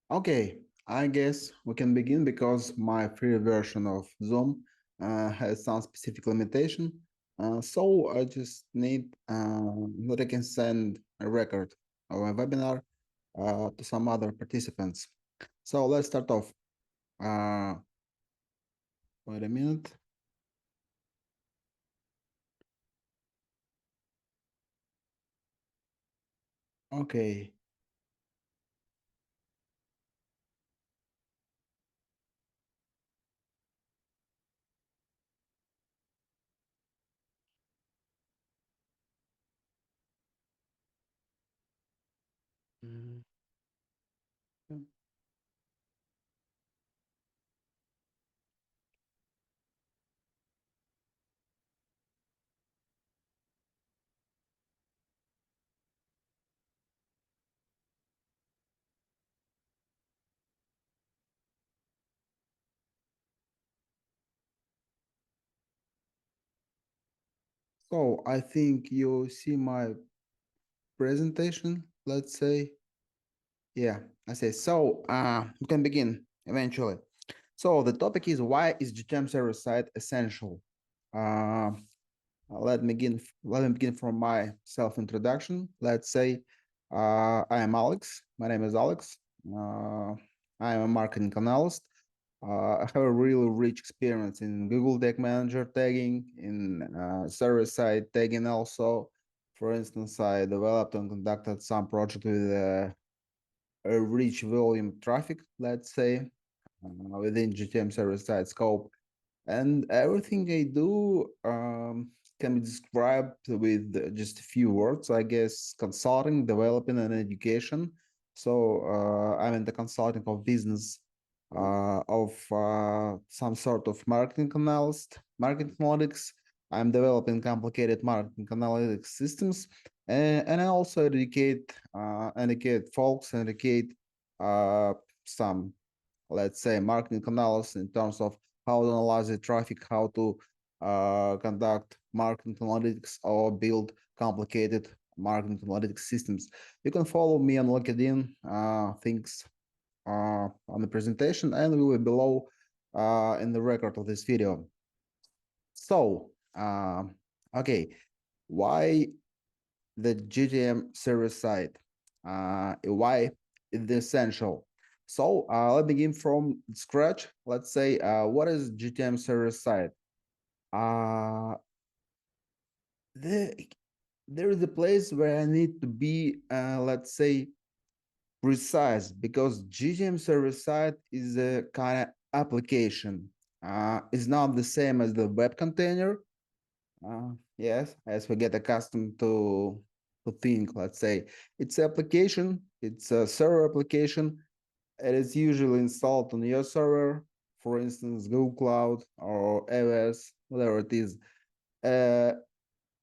Okay, I guess we can begin because my free version of Zoom has some specific limitation. So I just need that I can send a record of a webinar to some other participants. So let's start off. Uh, Wait a minute. Okay. Mm, So I think you see my presentation, let's say. Yeah, I say so. We can begin eventually. So the topic is why is GTM server side essential? Uh, let me begin from my self introduction. Let's say I am Alex. My name is Alex. I am a marketing analyst. I have a really rich experience in Google Tag Manager tagging, in server side tagging also. For instance, I developed and conducted some project with a rich volume traffic, let's say, within GTM server side scope. And everything I do can be described with just a few words, I guess: consulting, developing, and education. So I'm in the consulting of business, of some sort of marketing analyst, marketing analytics. I'm developing complicated marketing analytics systems, and I also educate folks, educate some, let's say, marketing analysis in terms of how to analyze the traffic, how to conduct marketing analytics or build complicated marketing analytics systems. You can follow me on LinkedIn, things on the presentation, and we will be below in the record of this video. So, okay, why the GTM server side? Why is essential? So let's begin from scratch. Let's say, what is GTM server side? Uh, the, there is a place where I need to be, let's say, precise, because GTM server side is a kind of application. It's not the same as the web container. Yes, as we get accustomed to think, let's say, it's application, it's a server application. It is usually installed on your server, for instance, Google Cloud or AWS, whatever it is. Uh,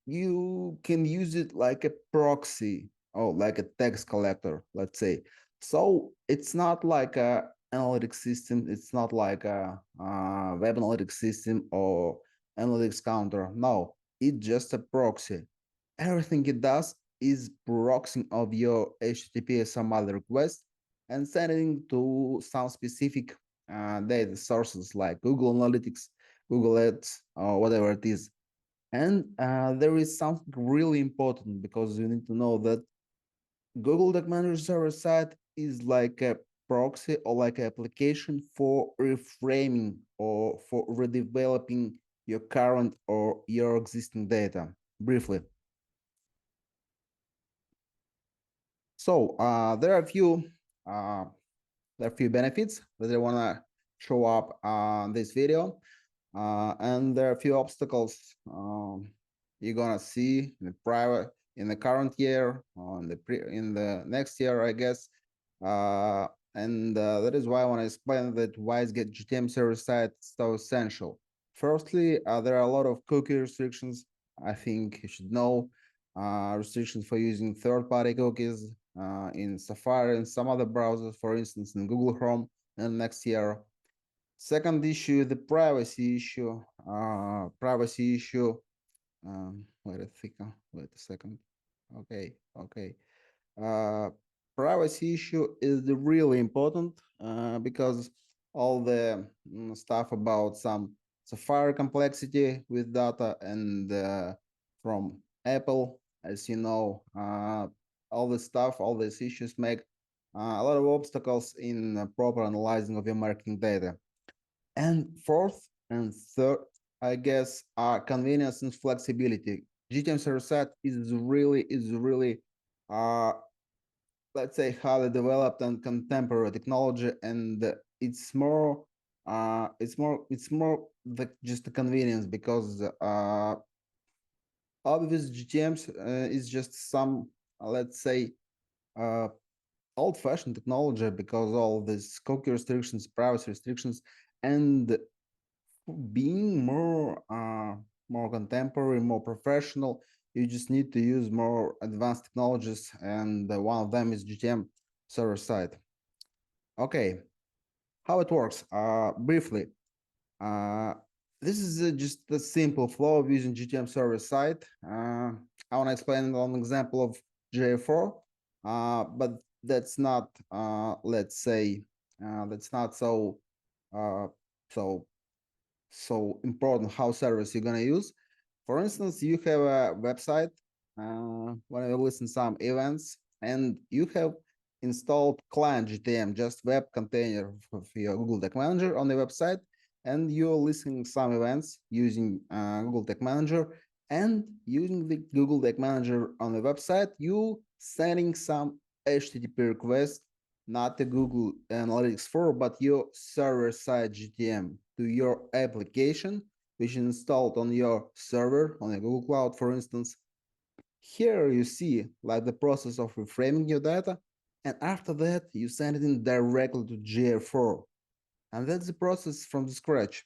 you can use it like a proxy or like a text collector, let's say. So it's not like a analytics system. It's not like a web analytics system or analytics counter. No, it's just a proxy. Everything it does is proxying of your HTTP some other request and sending to some specific data sources like Google Analytics, Google Ads, or whatever it is. And there is something really important, because you need to know that Google Tag Manager server side is like a proxy or like an application for reframing or for redeveloping your current or your existing data. Briefly, so uh, there are a few benefits that I want to show up on this video, and there are a few obstacles you're gonna see in the private in the current year, in the next year, I guess. Uh, and that is why I want to explain that why is get GTM server side so essential. Firstly, there are a lot of cookie restrictions. I think you should know restrictions for using third-party cookies in Safari and some other browsers, for instance, in Google Chrome. And next year, second issue, the privacy issue. Privacy issue. Wait a second. Wait a second. Okay. Okay. Uh, privacy issue is really important because all the stuff about some Sapphire complexity with data and from Apple, as you know, all this stuff, all these issues make a lot of obstacles in proper analyzing of your marketing data. And fourth and third, I guess, are convenience and flexibility. GTM Server Side is really uh, let's say highly developed and contemporary technology, and it's more the just the convenience because obvious GTMs is just some let's say uh, old-fashioned technology because all these cookie restrictions, privacy restrictions, and being more contemporary, more professional, you just need to use more advanced technologies, and one of them is GTM server side. Okay, how it works? Briefly, uh, this is just a simple flow of using GTM server side. I want to explain on an example of GA4, but that's not, let's say, that's not uh, so so important how service you're gonna use. For instance, you have a website when you listen some events, and you have installed client GTM, just web container of your Google Tag Manager on the website, and you're listening some events using Google Tag Manager, and using the Google Tag Manager on the website, you sending some HTTP requests, not the Google Analytics 4, but your server-side GTM to your application, which is installed on your server, on a Google Cloud, for instance. Here you see like the process of reframing your data, and after that you send it in directly to GA4, and that's the process from the scratch.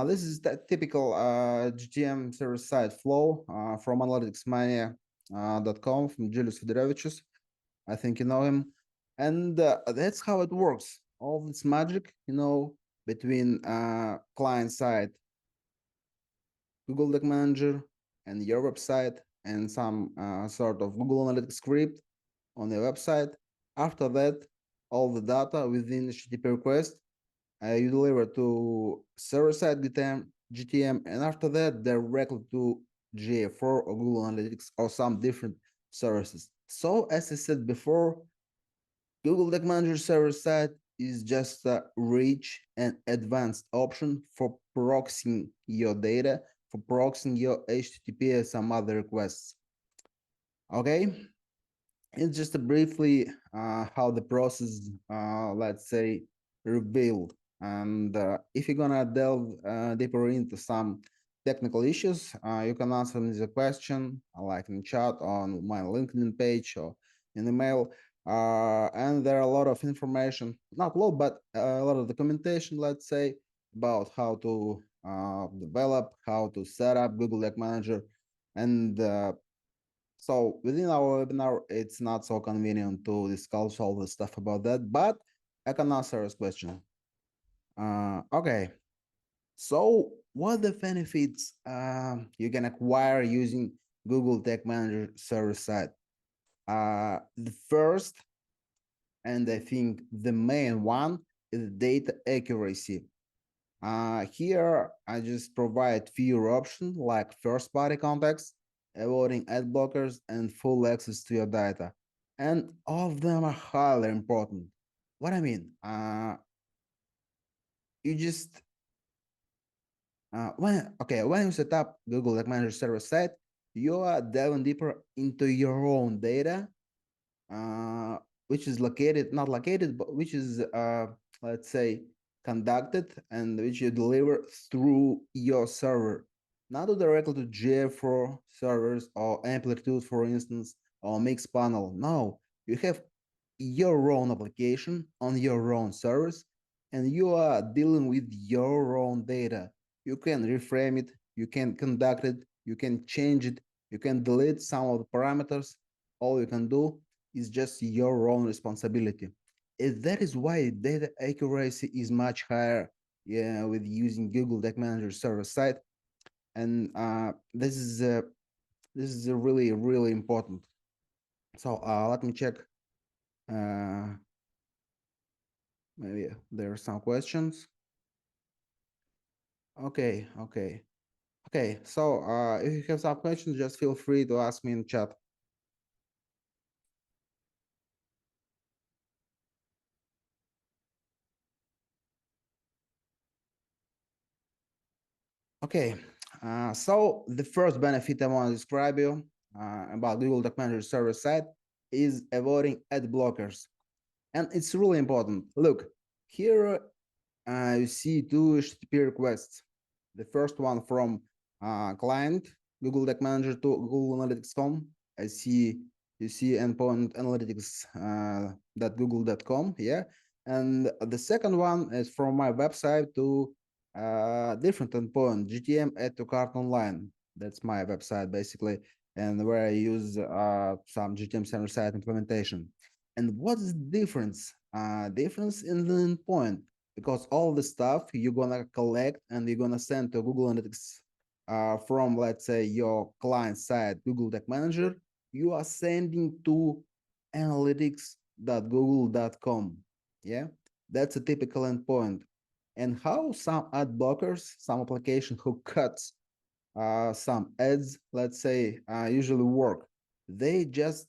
This is the typical GTM server-side flow from analyticsmania.com from Julius Fedorovicius. I think you know him. And that's how it works. All this magic, between client side Google Tag Manager and your website and some sort of Google Analytics script on the website. After that, all the data within HTTP request you deliver to server-side GTM, and after that, directly to GA4 or Google Analytics or some different services. So, as I said before, Google Tag Manager server side is just a rich and advanced option for proxying your data, for proxying your HTTP and some other requests. Okay, it's just a briefly how the process, let's say, revealed. And if you're gonna delve deeper into some technical issues, you can answer me the question, like in chat on my LinkedIn page or in email. And there are a lot of information, not a lot, but a lot of documentation, let's say, about how to develop, how to set up Google Tag Manager, and so within our webinar, it's not so convenient to discuss all the stuff about that, but I can answer this question. Okay, so what the benefits you can acquire using Google Tag Manager server side? The first, and I think the main one, is data accuracy. Here, I just provide fewer options like first-party context, avoiding ad blockers, and full access to your data. And all of them are highly important. What I mean, you just when you set up Google Tag Manager server side, you are delving deeper into your own data, uh, which is located, not located, but which is, let's say, conducted and which you deliver through your server, not directly to GA4 servers or Amplitude, for instance, or Mixpanel. No, you have your own application on your own servers, and you are dealing with your own data. You can reframe it, you can conduct it, you can change it, you can delete some of the parameters. All you can do is just your own responsibility. And that is why data accuracy is much higher, yeah, with using Google Tag Manager server side. And this is really, really important. So let me check. Uh, Maybe there are some questions. Okay. So if you have some questions, just feel free to ask me in chat. Okay. So the first benefit I want to describe you about Google Doc Manager server side is avoiding ad blockers, and it's really important. Look here, you see two HTTP requests. The first one from client Google Doc Manager to Google Analytics.com. I see you see endpoint analytics .google.com, yeah. And the second one is from my website to different endpoint GTM add to cart online. That's my website basically, and where I use some GTM server side implementation. And what's the difference? Difference in the endpoint, because all the stuff you're gonna collect and you're gonna send to Google Analytics from, let's say, your client side Google Tag Manager, you are sending to analytics.google.com. Yeah, that's a typical endpoint. And how some ad blockers, some application who cuts some ads, let's say, usually work. They just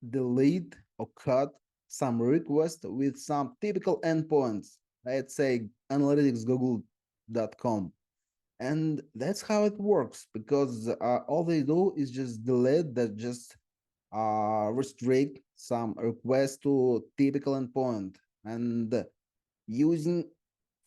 delete or cut some request with some typical endpoints, let's say analytics.google.com. And that's how it works, because all they do is just delete that, just restrict some request to typical endpoint. And using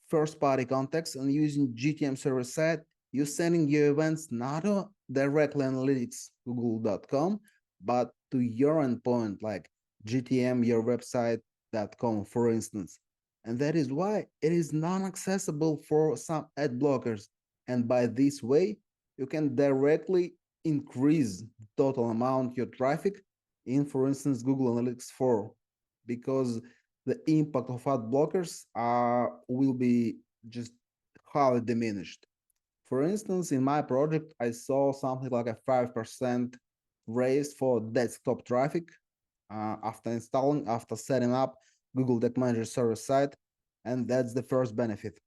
first party context and using GTM server side, you're sending your events not to directly analytics google.com, but to your endpoint like GTM your website.com, for instance. And that is why it is non-accessible for some ad blockers. And by this way, you can directly increase the total amount your traffic in, for instance, Google Analytics 4, because the impact of ad blockers will be just highly diminished. For instance, in my project, I saw something like a 5% raise for desktop traffic after setting up Google Tag Manager server side, and that's the first benefit.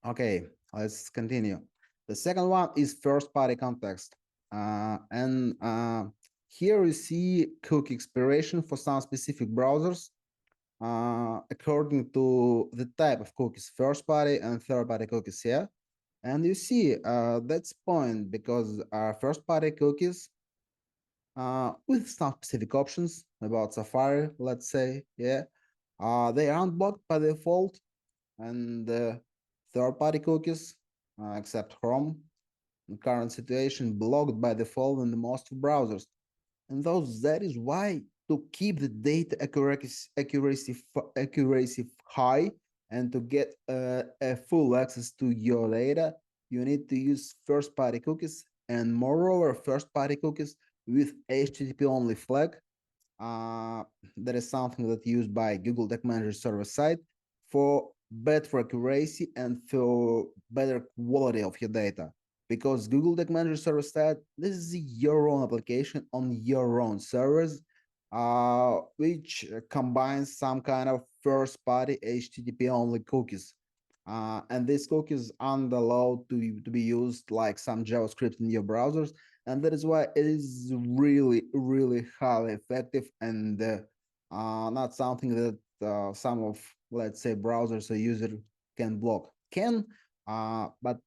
Okay, let's continue. The second one is first party context. And here you see cookie expiration for some specific browsers according to the type of cookies, first party and third party cookies, yeah. And you see that's point, because first party cookies with some specific options about Safari, let's say, yeah, they aren't blocked by default. And third party cookies, except Chrome, in current situation, blocked by default in the most browsers. And those, that is why, to keep the data accuracy high and to get a full access to your data, you need to use first party cookies, and moreover first party cookies with HTTP only flag. uh, that is something that used by Google Tag Manager server side for better accuracy and for better quality of your data. Because Google Tag Manager server side, this is your own application on your own servers, which combines some kind of first party HTTP only cookies. And these cookies aren't allowed to be used like some JavaScript in your browsers, and that is why it is really highly effective, and not something that some of, let's say, browsers a user can block. Can But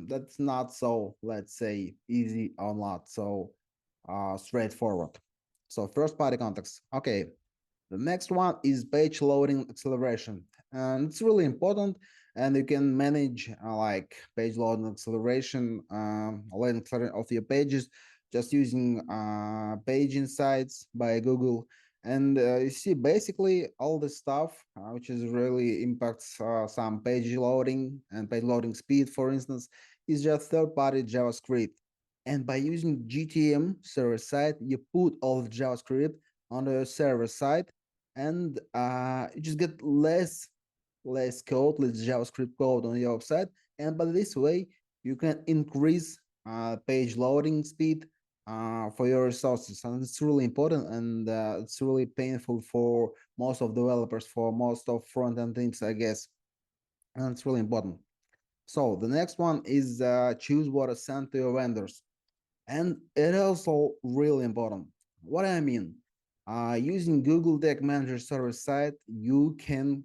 that's not so, let's say, easy or not so straightforward. So first party context. Okay, the next one is page loading acceleration, and it's really important. And you can manage like page loading acceleration, loading of your pages, just using Page Insights by Google. And you see basically all the stuff which is really impacts some page loading and page loading speed, for instance, is just third-party JavaScript. And by using GTM server side, you put all the JavaScript on the server side, and you just get less code, less JavaScript code on your website. And by this way, you can increase page loading speed, for your resources, and it's really important, and it's really painful for most of developers, for most of front-end teams, I guess, and it's really important. So the next one is choose what to send to your vendors, and it also really important. What I mean, using Google Tag Manager server side, you can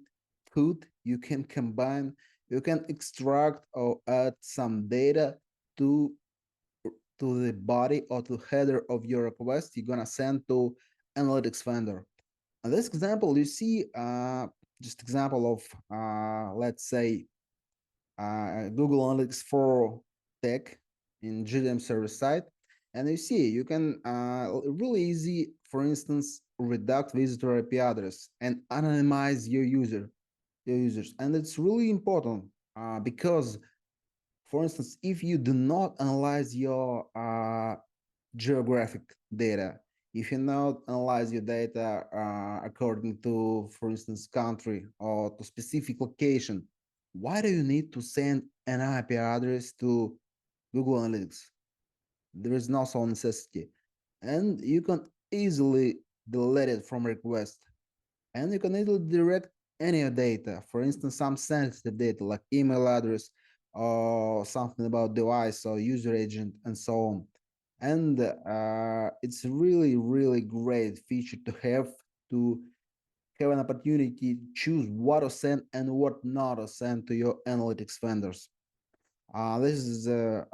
combine, you can extract or add some data to the body or to header of your request you're gonna send to analytics vendor. In this example, you see just example of let's say Google Analytics for tech in GTM Server Side, and you see you can really easy, for instance, redact visitor IP address and anonymize your users, and it's really important because, for instance, if you do not analyze your geographic data, if you not analyze your data according to, for instance, country or to specific location, why do you need to send an IP address to Google Analytics? There is no so necessity, and you can easily delete it from request, and you can easily direct any data, for instance, some sensitive data like email address or something about device or user agent and so on. And it's really, really great feature to have an opportunity to choose what to send and what not to send to your analytics vendors. This is a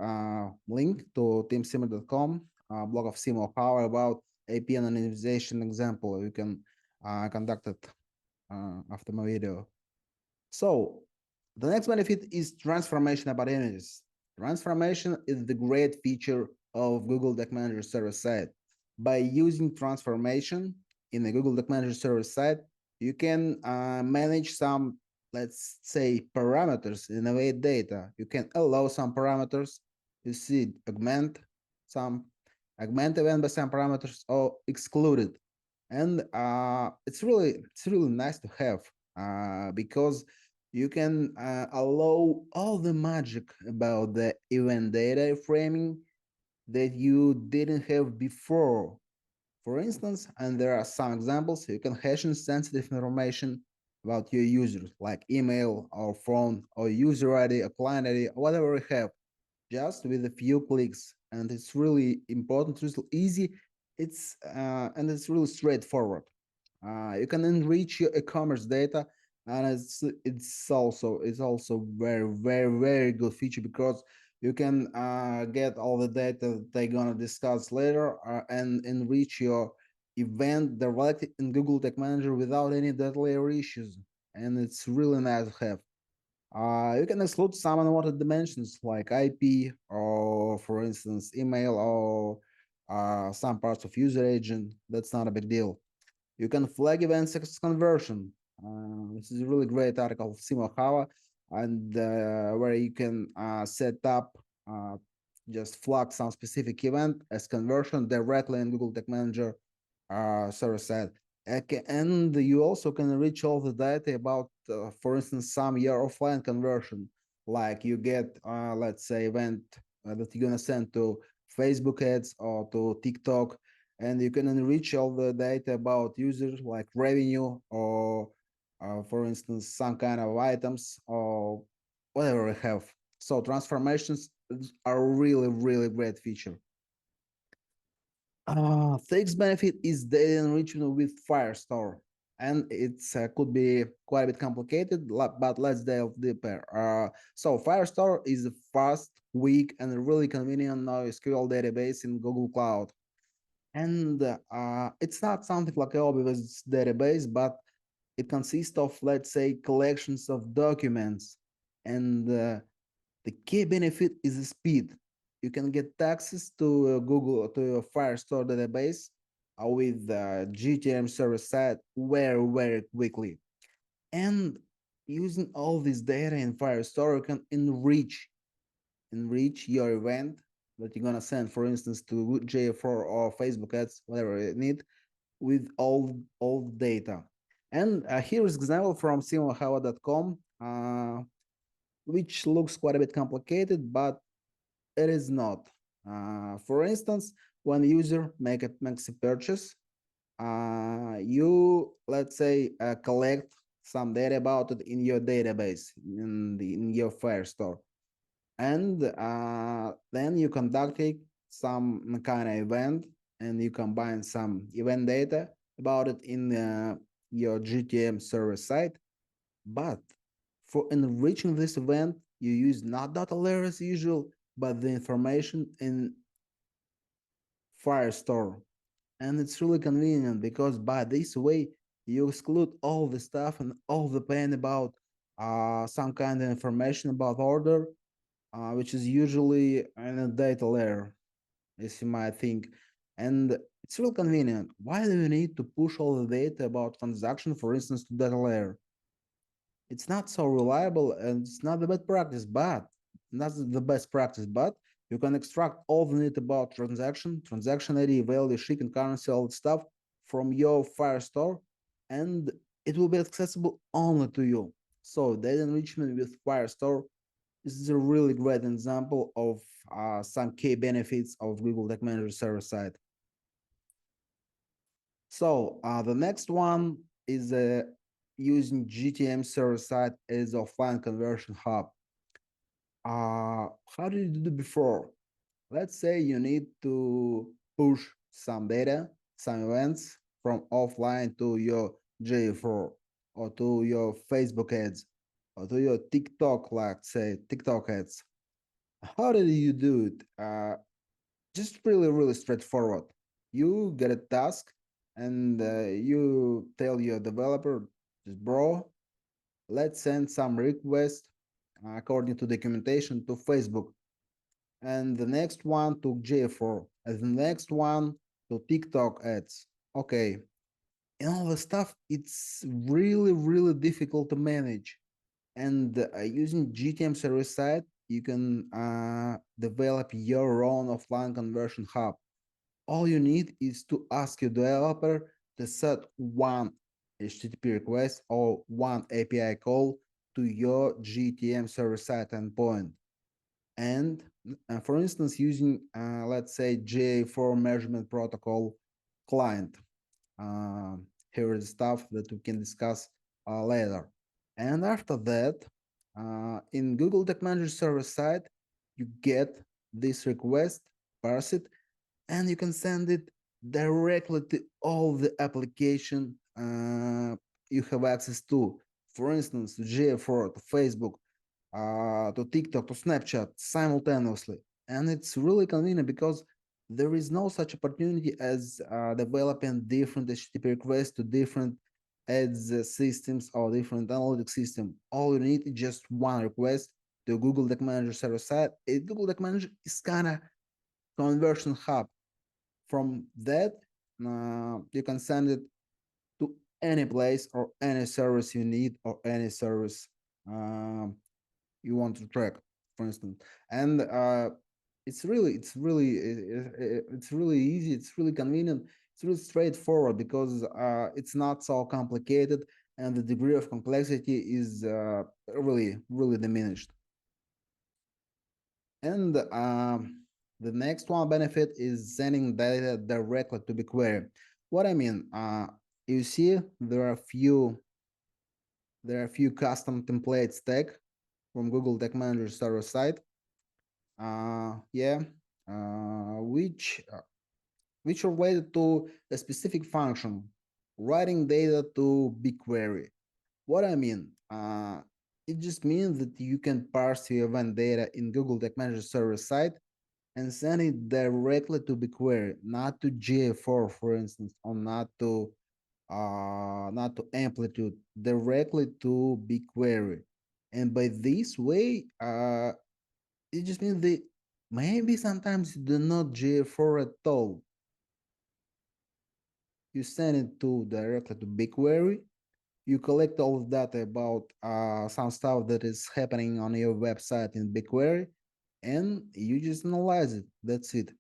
link to teamsimmer.com, blog of Simo Power about AP anonymization example. You can conduct it after my video. So the next benefit is transformation about images. Transformation is the great feature of Google Tag Manager server side. By using transformation in the Google Tag Manager server side, you can manage some, let's say, parameters in await data. You can allow some parameters, you see, some augment event by some parameters or excluded, and it's really nice to have because you can allow all the magic about the event data framing that you didn't have before. For instance, and there are some examples, you can hash in sensitive information about your users, like email or phone or user ID or client ID, whatever you have, just with a few clicks. And it's really important, it's really easy, and it's really straightforward. You can enrich your e-commerce data, and it's also very, very, very good feature because you can get all the data that they're gonna discuss later and enrich your event directly in Google Tag Manager without any data layer issues, and it's really nice to have. You can exclude some unwanted dimensions like IP or, for instance, email or some parts of user agent. That's not a big deal. You can flag event success conversion. This is a really great article of Simo Hava, and where you can set up just flag some specific event as conversion directly in Google Tag Manager server side. And you also can reach all the data about, for instance, some your offline conversion, like you get, let's say, event that you're gonna send to Facebook ads or to TikTok, and you can enrich all the data about users like revenue or for instance some kind of items or whatever we have. So transformations are really, really great feature. Sixth benefit is data enrichment with Firestore, and it's could be quite a bit complicated, but let's delve deeper. So Firestore is a fast, quick, and really convenient NoSQL database in Google Cloud. And it's not something like a obvious database, but it consists of, let's say, collections of documents. And the key benefit is the speed. You can get access to Google, to your Firestore database with GTM Server Side very, very quickly. And using all this data in Firestore, you can enrich your event that you're gonna send, for instance, to JF4 or Facebook ads, whatever you need, with all data. And here's example from simohawa.com, which looks quite a bit complicated, but it is not. For instance, When user makes a purchase, you let's say collect some data about it in your database in your Firestore, and then you conduct some kind of event, and you combine some event data about it in your GTM server side. But for enriching this event, you use not data layer as usual, but the information in Firestore. And it's really convenient because by this way, you exclude all the stuff and all the pain about some kind of information about order, which is usually in a data layer, as you might think. And it's real convenient. Why do you need to push all the data about transaction, for instance, to data layer? It's not so reliable and it's not the best practice, but not the best practice, but you can extract all the need about transaction ID, value, shipping, currency, all that stuff from your Firestore, and it will be accessible only to you. So data enrichment with Firestore is a really great example of some key benefits of Google Tag Manager server side. So the next one is using GTM server side as offline conversion hub. How did you do before? Let's say you need to push some data, some events from offline to your J4 or to your Facebook ads or to your TikTok, like say TikTok ads. How did you do it? Just really, really straightforward. You get a task and you tell your developer, just bro, let's send some request according to documentation to Facebook, and the next one to J4, and the next one to TikTok ads. Okay, and all the stuff, it's really, really difficult to manage. And using GTM server side, you can develop your own offline conversion hub. All you need is to ask your developer to set one HTTP request or one API call to your GTM server side endpoint. And for instance, using, let's say, GA4 measurement protocol client. Here is stuff that we can discuss later. And after that, in Google Tag Manager server side, you get this request, parse it, and you can send it directly to all the application you have access to. For instance, to GA4, to Facebook, to TikTok, to Snapchat simultaneously. And it's really convenient because there is no such opportunity as developing different HTTP requests to different ads systems or different analytic system. All you need is just one request to Google Tag Manager server side. Google Tag Manager is kind of conversion hub. From that, you can send it to any place or any service you need or any service you want to track, for instance. And it's really easy. It's really convenient. It's really straightforward because it's not so complicated, and the degree of complexity is really, really diminished. And the next one benefit is sending data directly to BigQuery. What I mean, you see, there are a few custom templates tag from Google Tag Manager server side. Yeah, which are related to a specific function, writing data to BigQuery. What I mean, it just means that you can parse your event data in Google Tag Manager server side and send it directly to BigQuery, not to GA4, for instance, or not to Amplitude, directly to BigQuery. And by this way, it just means that maybe sometimes you do not GA4 at all. You send it to directly to BigQuery. You collect all the data about some stuff that is happening on your website in BigQuery, and you just analyze it. That's it.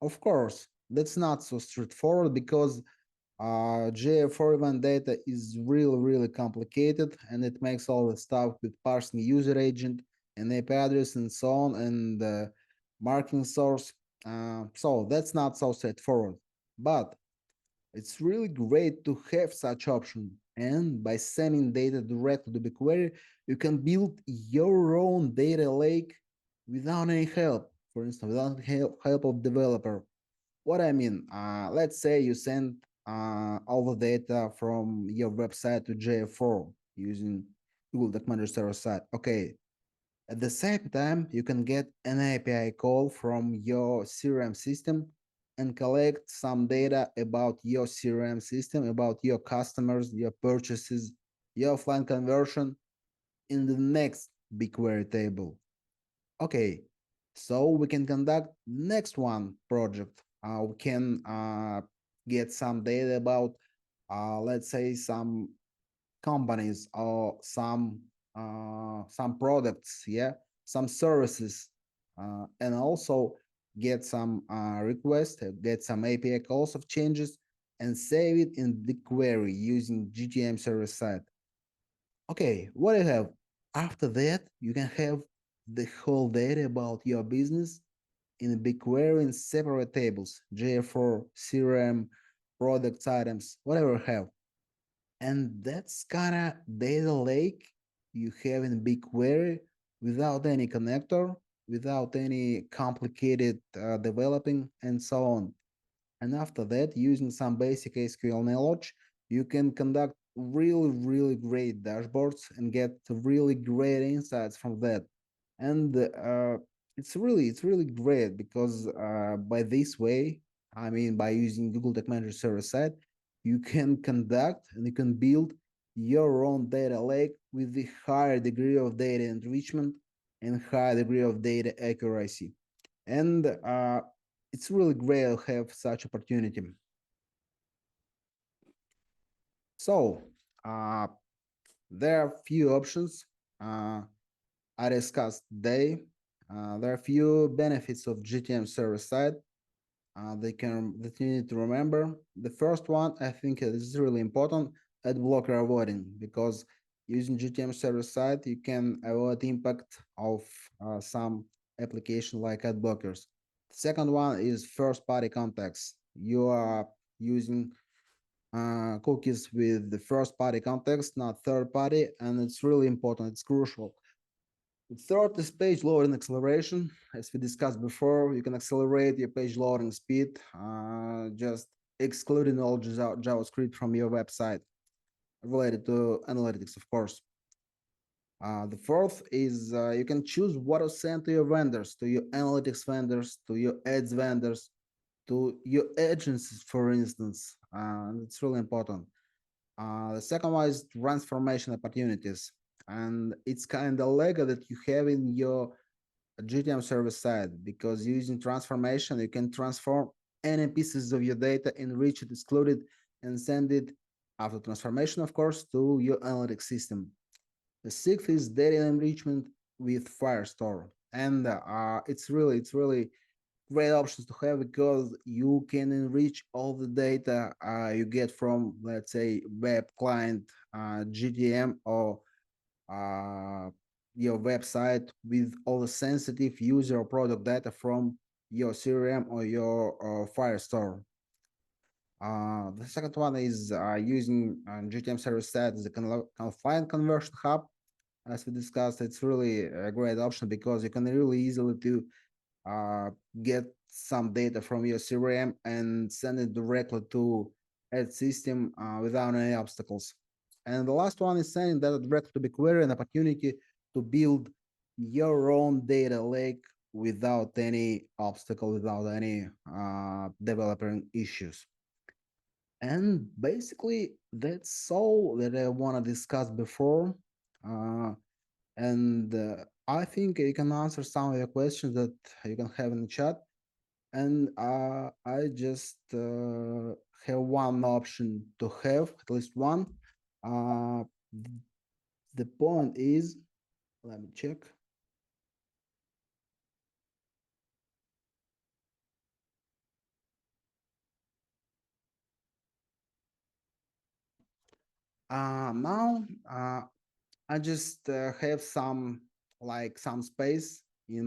Of course, that's not so straightforward because GA4 event data is really, really complicated, and it makes all the stuff with parsing user agent and IP address and so on, and marking source. So that's not so straightforward, but it's really great to have such option. And by sending data directly to BigQuery, you can build your own data lake without any help. For instance, without help of developer. What I mean, let's say you send all the data from your website to JF4 using Google Document Server Side. Okay, at the same time, you can get an API call from your CRM system and collect some data about your CRM system, about your customers, your purchases, your offline conversion in the next BigQuery table. Okay, so we can conduct next one project. We can get some data about, let's say, some companies or some products, yeah, some services, and also get some requests, get some API calls of changes, and save it in BigQuery using GTM Server Side. Okay, what I have after that, you can have the whole data about your business in BigQuery in separate tables, JF4, CRM, products, items, whatever you have. And that's kind of data lake you have in BigQuery without any connector, without any complicated developing, and so on. And after that, using some basic SQL knowledge, you can conduct really great dashboards and get really great insights from that. And it's really great because by this way, I mean by using Google Tech Manager Server Side, you can conduct and you can build your own data lake with the higher degree of data enrichment and higher degree of data accuracy. And it's really great to have such opportunity. So uh, there are few options I discussed today. There are few benefits of GTM server side that you need to remember. The first one, I think, is really important: ad blocker avoiding, because using GTM server side, you can avoid the impact of some application like ad blockers. The second one is first party context. You are using cookies with the first party context, not third party, and it's really important. It's crucial. The third is page loading acceleration. As we discussed before, you can accelerate your page loading speed, just excluding all JavaScript from your website related to analytics, of course. The fourth is you can choose what to send to your vendors, to your analytics vendors, to your ads vendors, to your agencies, for instance. It's really important. The second one is transformation opportunities. And it's kind of Lego that you have in your GTM service side, because using transformation, you can transform any pieces of your data, enrich it, exclude it, and send it after transformation, of course, to your analytics system. The sixth is data enrichment with Firestore. And it's really great options to have, because you can enrich all the data you get from, let's say, web client, GTM, or uh, your website with all the sensitive user or product data from your CRM or your Firestore. The second one is using GTM service side as a confined conversion hub. As we discussed, it's really a great option because you can really easily to uh, get some data from your CRM and send it directly to ad system without any obstacles. And the last one is sending data directly to BigQuery, an opportunity to build your own data lake without any obstacle, without any developer issues. And basically, that's all that I want to discuss before. Uh, and I think you can answer some of your questions that you can have in the chat. And I just have one option to have, at least one. Uh, the point is, let me check. Now I just have some, like, some space uh, in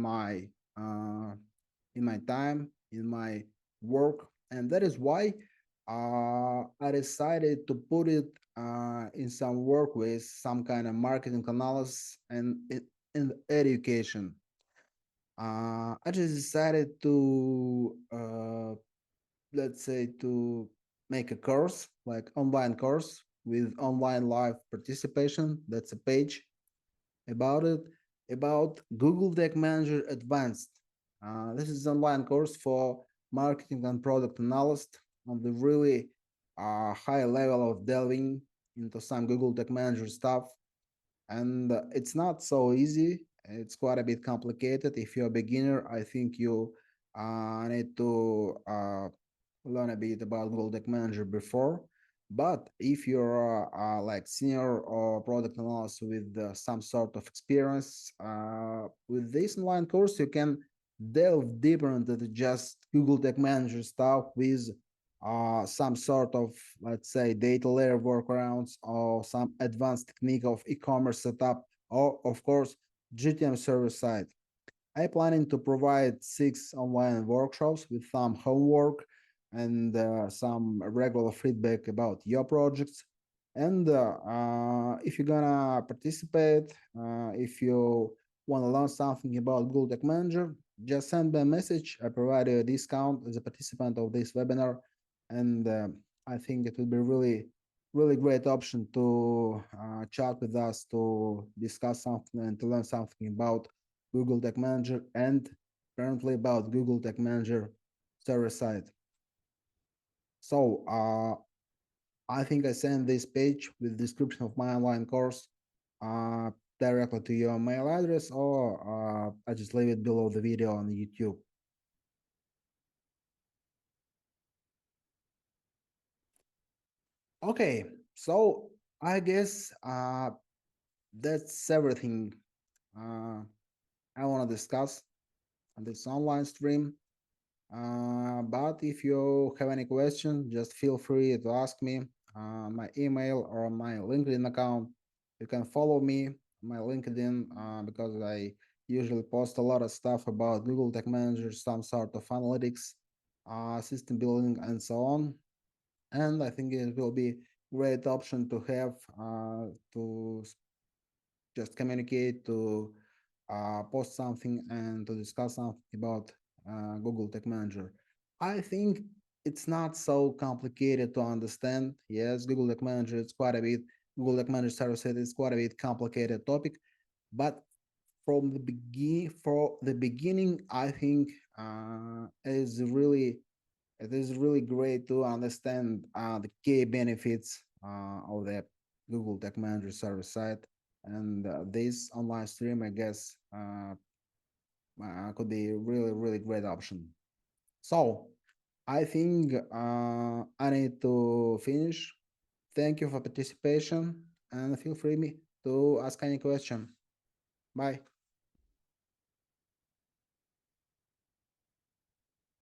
my time in my work, and that is why I decided to put it in some work with some kind of marketing analysis and in education. I just decided to let's say to make a course, like online course with online live participation. That's a page about it, about Google Tag Manager Advanced. This is an online course for marketing and product analyst on the really high level of delving into some Google Tag Manager stuff. And it's not so easy. It's quite a bit complicated. If you're a beginner, I think you need to learn a bit about Google Tag Manager before. But if you're like senior or product analyst with some sort of experience with this online course, you can delve deeper into the just Google Tag Manager stuff with some sort of, let's say, data layer workarounds or some advanced technique of e-commerce setup, or of course, GTM Server Side. I planning to provide 6 online workshops with some homework and some regular feedback about your projects. And if you're gonna participate, if you want to learn something about Google Tag Manager, just send me a message. I provide a discount as a participant of this webinar, and I think it will be really great option to chat with us to discuss something and to learn something about Google Tag Manager and currently about Google Tag Manager server side. So I think I sent this page with description of my online course uh, directly to your mail address, or I just leave it below the video on YouTube. Okay, so I guess that's everything I want to discuss on this online stream. But if you have any questions, just feel free to ask me my email or my LinkedIn account. You can follow me on my LinkedIn because I usually post a lot of stuff about Google Tag Manager, some sort of analytics, system building, and so on. And I think it will be great option to have to just communicate, to post something and to discuss something about Google Tag Manager. I think it's not so complicated to understand. Yes, Google Tag Manager is quite a bit, Google Tag Manager Server Side is quite a bit complicated topic, but for the beginning, I think it is really great to understand the key benefits of the Google Tag Manager Server Side, and this online stream, I guess, could be really great option. So I think I need to finish. Thank you for participation, and feel free me to ask any question. Bye.